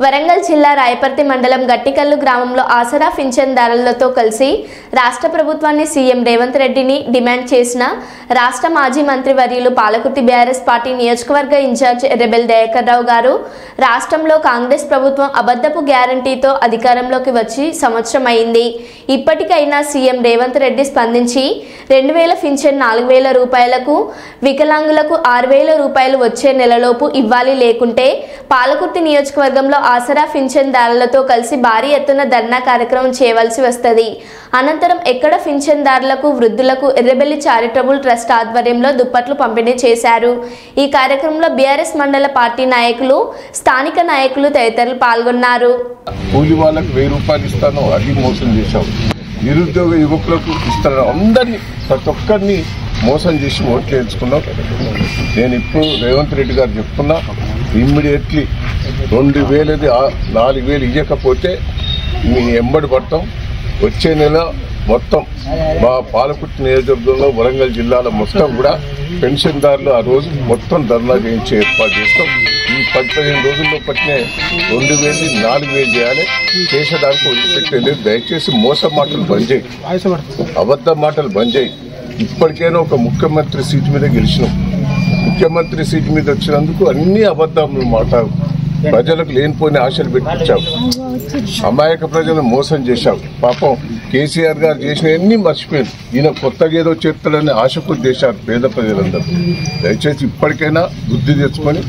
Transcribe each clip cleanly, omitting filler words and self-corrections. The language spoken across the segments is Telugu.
వరంగల్ జిల్లా రాయపర్తి మండలం గట్టికల్లు గ్రామంలో ఆసరా పింఛన్దారులతో కలిసి రాష్ట్ర ప్రభుత్వాన్ని సీఎం రేవంత్ రెడ్డిని డిమాండ్ చేసిన రాష్ట్ర మాజీ మంత్రి వర్యులు పాలకుర్తి బీఆర్ఎస్ పార్టీ నియోజకవర్గ ఇన్ఛార్జ్ రెబెల్ దయాకర్ రావు గారు రాష్ట్రంలో కాంగ్రెస్ ప్రభుత్వం అబద్ధపు గ్యారంటీతో అధికారంలోకి వచ్చి సంవత్సరం అయింది. ఇప్పటికైనా సీఎం రేవంత్ రెడ్డి స్పందించి 2000 పింఛన్ 4000 రూపాయలకు, వికలాంగులకు 6000 రూపాయలు వచ్చే నెలలోపు ఇవ్వాలి, లేకుంటే పాలకుర్తి నియోజకవర్గంలో ఆసరా పింఛన్దారులతో కలిసి భారీ ఎత్తున ధర్నా కార్యక్రమం చేయవలసి వస్తుంది. అనంతరం ఎక్కడ పింఛన్దారులకు, వృద్ధులకు ఎర్రబెల్లి చారిటబుల్ ట్రస్ట్ ఆధ్వర్యంలో దుప్పట్లు పంపిణీ చేశారు. ఈ కార్యక్రమంలో బీఆర్ఎస్ మండల పార్టీ నాయకులు, స్థానిక నాయకులు తదితరులు పాల్గొన్నారు. కూలి వాళ్ళకు 1000 రూపాయలు ఇస్తాను, అది మోసం చేశాం. నిరుద్యోగ యువకులకు ఇస్తాను, అందరినీ ప్రతి ఒక్కరిని మోసం చేసి ఓట్లు వేయించుకున్నాం. నేను ఇప్పుడు రేవంత్ రెడ్డి గారు చెప్తున్నా, ఇమ్మీడియట్లీ 2000ది 4000 ఇవ్వకపోతే మీ ఎంబడి పడతాం. వచ్చే నెల మొత్తం మా పాలకుర్తి నియోజకవర్గంలో వరంగల్ జిల్లాలో మొత్తం కూడా పెన్షన్దారులు ఆ రోజు మొత్తం ధర్నా చేయించే ఏర్పాటు చేస్తాం. ఈ 15 రోజుల్లో పట్టిన 2000 4000 చేయాలి. చేసేదానికి వదిలిపెట్టలేదు. దయచేసి మోసం మాటలు బంద్ చేయి, అబద్ధ మాటలు బంద్ చేయి. ఇప్పటికైనా ఒక ముఖ్యమంత్రి సీటు మీద గెలిచినాం. ముఖ్యమంత్రి సీటు మీద వచ్చినందుకు అన్ని అబద్ధాలు మాట్లాడు, ప్రజలకు లేనిపోయిన ఆశలు పెట్టించావు, అమాయక ప్రజలను మోసం చేశావు. పాపం కేసీఆర్ గారు చేసినవన్నీ మర్చిపోయారు. ఈయన కొత్తగా ఏదో చేస్తాడని ఆశకు చేశారు పేద ప్రజలందరూ. దయచేసి ఇప్పటికైనా బుద్ధి తెచ్చుకొని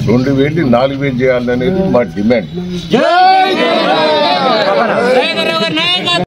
2000 4000 చేయాలనేది మా డిమాండ్.